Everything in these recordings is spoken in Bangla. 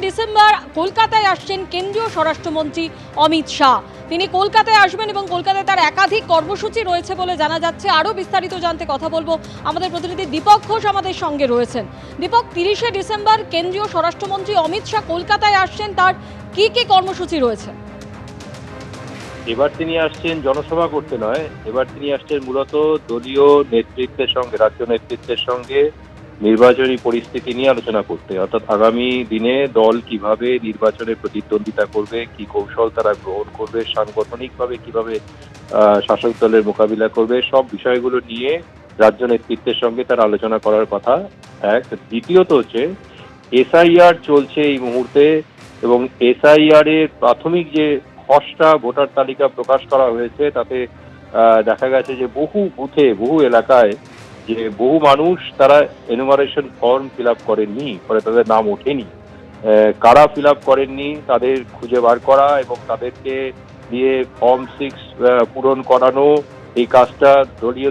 ডিসেম্বর কলকাতায় আসছেন কেন্দ্রীয় স্বরাষ্ট্রমন্ত্রী অমিত শাহ। তিনি কলকাতায় আসবেন এবং কলকাতায় তার একাধিক কর্মসূচি রয়েছে বলে জানা যাচ্ছে। আরও বিস্তারিত জানতে কথা বলবো, আমাদের প্রতিনিধি দীপক ঘোষ আমাদের সঙ্গে রয়েছেন। দীপক, 30শে ডিসেম্বর কেন্দ্রীয় স্বরাষ্ট্রমন্ত্রী অমিত শাহ কলকাতায় আসছেন, তার কি কি কর্মসূচি রয়েছে? এবার তিনি আসছেন জনসভা করতে নয়, এবার তিনি আসছেন মূলত দলীয় নেতৃত্বের সঙ্গে, রাজ্য নেতৃত্বের সঙ্গে নির্বাচনী পরিস্থিতি নিয়ে আলোচনা করতে। অর্থাৎ আগামী দিনে দল কিভাবে নির্বাচনে প্রতিদ্বন্দ্বিতা করবে, কি কৌশল তারা গ্রহণ করবে, সাংগঠনিকভাবে কিভাবে শাসক দলের মোকাবিলা করবে, সব বিষয়গুলো নিয়ে রাজ্য নেতৃত্বের সঙ্গে তার আলোচনা করার কথা। এক, দ্বিতীয়ত হচ্ছে এসআইআর চলছে এই মুহূর্তে, এবং এসআইআর এর প্রাথমিক যে খসড়া ভোটার তালিকা প্রকাশ করা হয়েছে তাতে দেখা গেছে যে বহু বুথে, বহু এলাকায় যে বহু মানুষ তারা এনুমারেশন ফর্ম ফিল আপ করেননি, ফলে তাদের নাম ওঠেনি। কারা ফিল আপ করেননি তাদের খুঁজে বার করা এবং তাদেরকে দিয়ে ফর্ম 6 পূরণ করানো, এই কাজটা দলীয়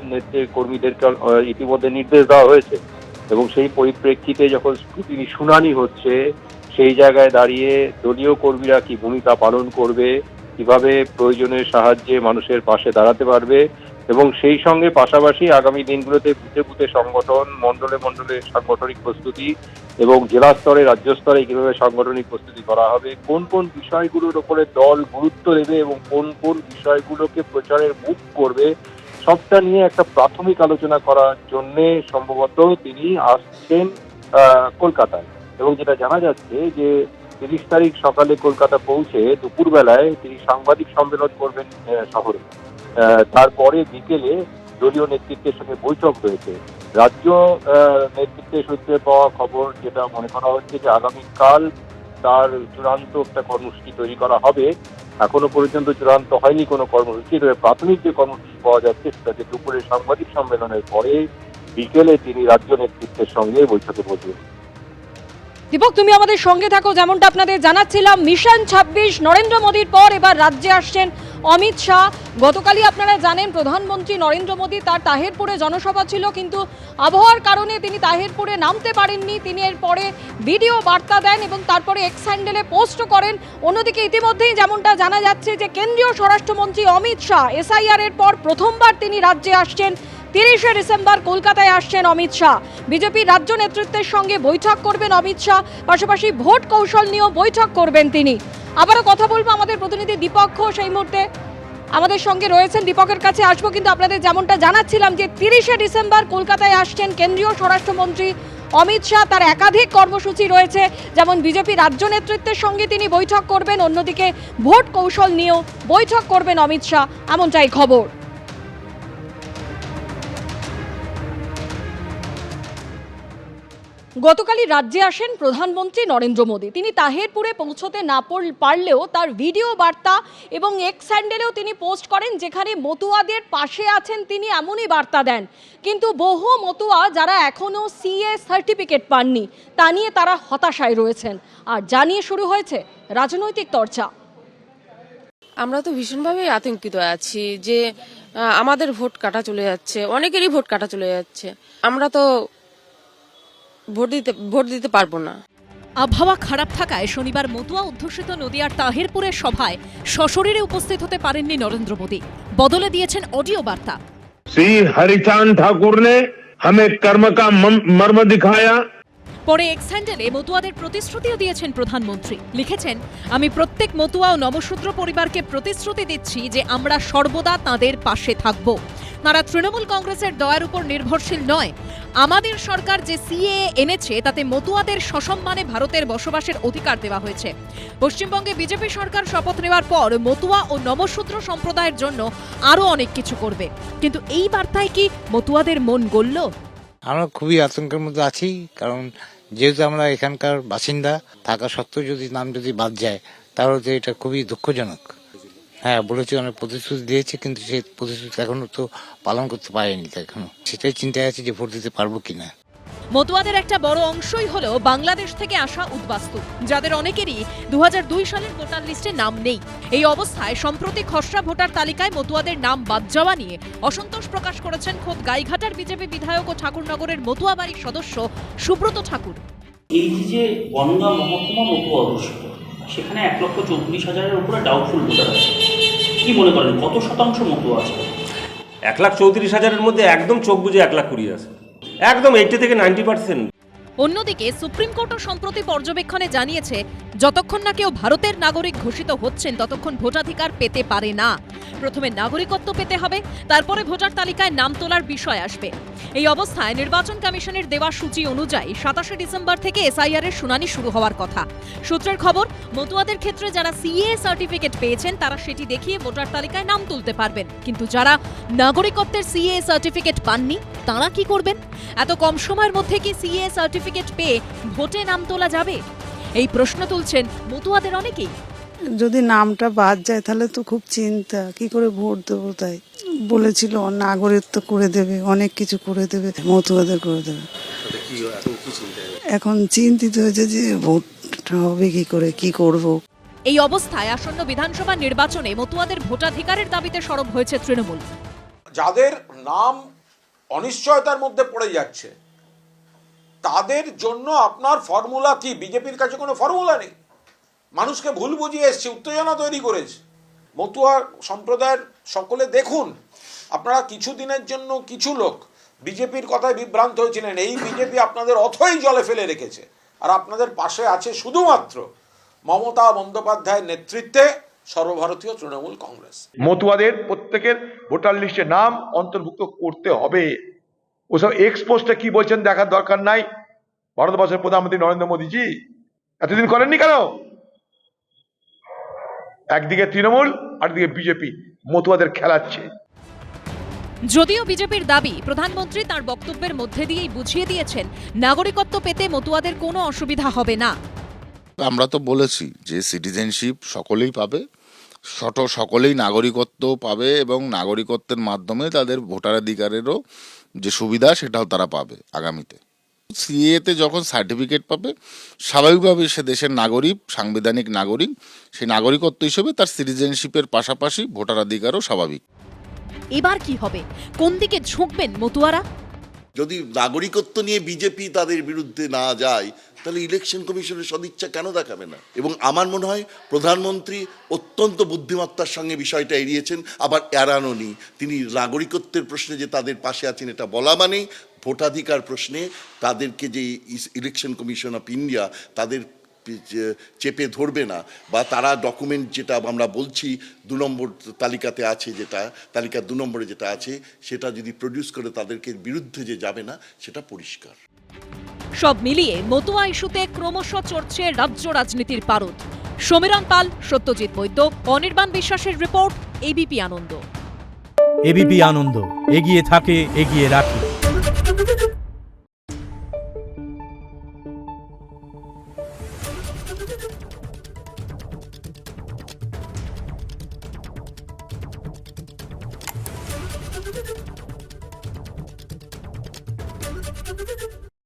কর্মীদেরকে ইতিমধ্যে নির্দেশ দেওয়া হয়েছে। এবং সেই পরিপ্রেক্ষিতে যখন স্ক্রুটিনি শুনানি হচ্ছে, সেই জায়গায় দাঁড়িয়ে দলীয় কর্মীরা কি ভূমিকা পালন করবে, কিভাবে প্রয়োজনের সাহায্যে মানুষের পাশে দাঁড়াতে পারবে, এবং সেই সঙ্গে পাশাপাশি আগামী দিনগুলোতে বুথে বুথে সংগঠন, মণ্ডলে মণ্ডলে সাংগঠনিক প্রস্তুতি এবং জেলা স্তরে, রাজ্য স্তরে কিভাবে সাংগঠনিক প্রস্তুতি করা হবে, কোন কোন বিষয়গুলোর উপরে দল গুরুত্ব দেবে এবং কোন কোন বিষয়গুলোকে প্রচারের মুখ করবে, সবটা নিয়ে একটা প্রাথমিক আলোচনা করার জন্য সম্ভবত তিনি আসছেন কলকাতায়। এবং যেটা জানা যাচ্ছে যে 30 তারিখ সকালে কলকাতা পৌঁছে দুপুরবেলায় তিনি সাংবাদিক সম্মেলন করবেন শহরে। তারপরে বিকেলে দলীয় নেতৃত্বের সঙ্গে বৈঠক হয়েছে। রাজ্য নেতৃত্বের সূত্রে পাওয়া খবর যেটা মনে করা হচ্ছে যে আগামীকাল তার চূড়ান্ত একটা কর্মসূচি তৈরি করা হবে। এখনো পর্যন্ত চূড়ান্ত হয়নি কোনো কর্মসূচি, তবে প্রাথমিক যে কর্মসূচি পাওয়া যাচ্ছে সেটাতে দুপুরে সাংবাদিক সম্মেলনের পরে বিকেলে তিনি রাজ্য নেতৃত্বের সঙ্গে বৈঠকে বসবেন। দীপক, তুমি আমাদের সঙ্গে থাকো। যেমনটা আপনাদের জানাচ্ছিলাম, মিশন 26 নরেন্দ্র মোদীর পর এবার রাজ্যে আসছেন অমিত শাহ। গতকালই আপনারা জানেন প্রধানমন্ত্রী নরেন্দ্র মোদী তার তাহেরপুরে জনসভা ছিল, কিন্তু আবহাওয়ার কারণে তিনি তাহেরপুরে নামতে পারেননি। তিনি এরপরে ভিডিও বার্তা দেন এবং তারপরে এক্স হ্যান্ডেলে পোস্টও করেন। অন্যদিকে ইতিমধ্যেই যেমনটা জানা যাচ্ছে যে কেন্দ্রীয় স্বরাষ্ট্রমন্ত্রী অমিত শাহ এসআইআর এর পর প্রথমবার তিনি রাজ্যে আসছেন। 30শে ডিসেম্বর কলকাতায় আসছেন অমিত শাহ। বিজেপির রাজ্য নেতৃত্বের সঙ্গে বৈঠক করবেন অমিত শাহ, পাশাপাশি ভোট কৌশল নিয়েও বৈঠক করবেন তিনি। আবারও কথা বলবো, আমাদের প্রতিনিধি দীপক ঘোষ এই মুহূর্তে আমাদের সঙ্গে রয়েছেন। দীপকের কাছে আসবো, কিন্তু আপনাদের যেমনটা জানাচ্ছিলাম যে 30শে ডিসেম্বর কলকাতায় আসছেন কেন্দ্রীয় স্বরাষ্ট্রমন্ত্রী অমিত শাহ। তার একাধিক কর্মসূচি রয়েছে, যেমন বিজেপি রাজ্য নেতৃত্বের সঙ্গে তিনি বৈঠক করবেন, অন্যদিকে ভোট কৌশল নিয়েও বৈঠক করবেন অমিত শাহ, এমনটাই খবর। গতকালই রাজ্যে আসেন প্রধানমন্ত্রী নরেন্দ্র মোদী। তিনি তাহেরপুরে পৌঁছতে না পারলেও তার ভিডিও বার্তা এবং এক্স হ্যান্ডেলেও তিনি পোস্ট করেন, যেখানে মতুয়াদের পাশে আছেন তিনি এমনই বার্তা দেন। কিন্তু বহু মতুয়া যারা এখনও সিএ সার্টিফিকেট পাননি, তা নিয়ে তারা হতাশায় রয়েছেন, আর জানিয়ে শুরু হয়েছে রাজনৈতিক চর্চা। আমরা তো ভীষণভাবে আতঙ্কিত আছি যে আমাদের ভোট কাটা চলে যাচ্ছে, অনেকেরই ভোট কাটা চলে যাচ্ছে। আমরা তো ভোট দিতে পারবো না। আবহাওয়া খারাপ থাকায় শনিবার মতুয়া অধ্যুষিত নদিয়ার তাহেরপুরের সভায় সশরীরে উপস্থিত হতে পারেননি নরেন্দ্র মোদী। বদলে দিয়েছেন অডিও বার্তা। শ্রী হরিচাঁদ ঠাকুর ने हमें कर्म का मर्म दिखाया। পরে এক্স হ্যান্ডেলে মতুয়াদের প্রতিশ্রুতিও দিয়েছেন প্রধানমন্ত্রী। লিখেছেন, আমি প্রত্যেক মতুয়া ও নমশূদ্র পরিবারকে প্রতিশ্রুতি দিচ্ছি যে আমরা সর্বদা তাদের পাশে থাকব। তারা তৃণমূল কংগ্রেসের দয়ার উপর নির্ভরশীল নয়। আমাদের সরকার যে সিএএ এনেছে তাতে মতুয়াদের সসম্মানে ভারতের বসবাসের অধিকার দেওয়া হয়েছে। পশ্চিমবঙ্গে বিজেপি সরকার শপথ নেওয়ার পর মতুয়া ও নমশূদ্র সম্প্রদায়ের জন্য আরও অনেক কিছু করবে। কিন্তু এই বার্তায় কি মতুয়াদের মন গলল? আমরা খুবই আতঙ্কের মধ্যে আছি, কারণ যেহেতু আমরা এখানকার বাসিন্দা থাকা সত্ত্বেও যদি নাম যদি বাদ যায় তাহলে তো এটা খুবই দুঃখজনক। হ্যাঁ, বলেছি, অনেক প্রতিশ্রুতি দিয়েছে, কিন্তু সেই প্রতিশ্রুতি এখনো তো পালন করতে পারেনি। এখনো সেটাই চিন্তায় আছে যে ভোট দিতে পারবো কিনা। মতুয়াদের একটা বড় অংশই হলো বাংলাদেশ থেকে আসা উদ্বাস্তু, যাদের অনেকেরই 2002 সালের ভোটার লিস্টে নাম নেই। এই অবস্থায় সম্প্রতি খসড়া ভোটার তালিকায় মতুয়াদের নাম বাদ যাওয়া নিয়ে অসন্তোষ প্রকাশ করেছেন খোদ গাইঘাটার বিজেপি বিধায়ক ও ঠাকুরনগরের মতুয়া বাড়ির সদস্য সুব্রত ঠাকুর। এই যে বনগাঁ মহকুমা মতুয়া অধ্যুষিত, সেখানে 1,34,000-এর উপরে ডাউটফুল ভোটার আছে। কি মনে করেন কত শতাংশ মতুয়া আছে? 1,34,000-এর মধ্যে একদম চোখ বুঝে 1,20,000 আছে, একদম 80 থেকে 90%। অন্যদিকে সুপ্রিম কোর্টও সম্প্রতি পর্যবেক্ষণে জানিয়েছে যতক্ষণ না কেউ ভারতের নাগরিক ঘোষিত হচ্ছেন ততক্ষণ ভোটাধিকার পেতে পারে না। প্রথমে নাগরিকত্ব পেতে হবে, তারপরে ভোটার তালিকায় নাম তোলার বিষয় আসবে। এই অবস্থায় নির্বাচন কমিশনের দেওয়া সূচি অনুযায়ী 27 ডিসেম্বর থেকে এসআইআর এর শুনানি শুরু হওয়ার কথা। সূত্রের খবর, মতুয়াদের ক্ষেত্রে যারা সিএ সার্টিফিকেট পেয়েছেন তারা সেটি দেখিয়ে ভোটার তালিকায় নাম তুলতে পারবেন, কিন্তু যারা নাগরিকত্বের সিএ সার্টিফিকেট পাননি তারা কি করবেন? এত কম সময়ের মধ্যে কি সিএ সার্টিফিকেট পেয়ে ভোটে নাম তোলা যাবে? এই প্রশ্ন তুলছেন মতুয়াদের অনেকেই। যদি নামটা বাদ যায় তাহলে তো খুব চিন্তা, কি করে ভোট দেবো। তাই বলেছিল নাগরিকত্ব করে দেবে, অনেক কিছু করে দেবে, মতুয়াদের করে দেবে। এখন চিন্তিত হয়েছে যে ভোটটা হবে কি করে, কি করব। এই অবস্থায় আসন্ন বিধানসভা নির্বাচনে মতুয়াদের ভোটাধিকারের দাবিতে সরব হয়েছে তৃণমূল। যাদের নাম অনিশ্চয়তার মধ্যে পড়ে যাচ্ছে তাদের জন্য আপনার ফর্মুলা কি? বিজেপির কাছে কোনো ফর্মুলা নেই। মানুষকে ভুল বুঝিয়ে এসছে, উত্তেজনা তৈরি করেছে। মতুয়া সম্প্রদায়ের সকলে দেখুন, আপনারা কিছুদিনের জন্য কিছু লোক বিজেপির কথায় বিভ্রান্ত হয়েছিলেন, এই বিজেপি আপনাদের অথই জলে ফেলে রেখেছে। আর আপনাদের পাশে আছে শুধুমাত্র মমতা বন্দ্যোপাধ্যায়ের নেতৃত্বে সর্বভারতীয় তৃণমূল কংগ্রেস। মতুয়াদের প্রত্যেকের ভোটার লিস্টে নাম অন্তর্ভুক্ত করতে হবে। ওসব এক্সপোজটা কি বলছেন দেখার দরকার নাই। ভারতবর্ষের প্রধানমন্ত্রী নরেন্দ্র মোদীজি এতদিন করেননি কেন? একদিকে তৃণমূল আর দিকে বিজেপি মতুয়াদের খেলাচ্ছে। যদিও বিজেপির দাবি, প্রধানমন্ত্রী তার বক্তব্যের মধ্যে দিয়েই বুঝিয়ে দিয়েছেন নাগরিকত্ব পেতে মতুয়াদের কোনো অসুবিধা হবে না। আমরা তো বলেছি যে সিটিজেনশিপ সকলেই পাবে, সকলেই নাগরিকত্ব পাবে এবং নাগরিকত্বের মাধ্যমে তাদের ভোটাধিকারেরও যে সুবিধা সেটাও তারা পাবে আগামীতে। সিএতে যখন সার্টিফিকেট পাবে স্বাভাবিকভাবে সে দেশের নাগরিক, সাংবিধানিক নাগরিক, সেই নাগরিকত্ব হিসেবে তার সিটিজেনশিপের পাশাপাশি ভোটাধিকারও স্বাভাবিক। এবার কি হবে? কোন দিকে ঝুঁকবেন মতুয়ারা? যদি নাগরিকত্ব নিয়ে বিজেপি তাদের বিরুদ্ধে না যায় তাহলে ইলেকশন কমিশনের সদিচ্ছা কেন দেখাবে না? এবং আমার মনে হয় প্রধানমন্ত্রী অত্যন্ত বুদ্ধিমত্তার সঙ্গে বিষয়টা এড়িয়েছেন, আবার এড়ানো নি। তিনি নাগরিকত্বের প্রশ্নে যে তাদের পাশে আছেন এটা বলা মানে ভোটাধিকার প্রশ্নে তাদেরকে যে ইলেকশন কমিশন অফ ইন্ডিয়া তাদের চেপে ধরবে না, বা তারা ডকুমেন্ট যেটা আমরা বলছি 2 নম্বর তালিকাতে আছে, যেটা তালিকা 2 নম্বরে যেটা আছে সেটা যদি প্রডিউস করে তাদেরকে বিরুদ্ধে যে যাবে না সেটা পরিষ্কার। সব মিলিয়ে মতুয়া ইস্যুতে ক্রমশ চড়ছে রাজ্য রাজনীতির পারদ। সমীরণ পাল, সত্যজিৎ বৈদ্য, অনির্বাণ বিশ্বাসের রিপোর্ট, এবিপি আনন্দ। এবিপি আনন্দ, এগিয়ে থাকে, এগিয়ে রাখে।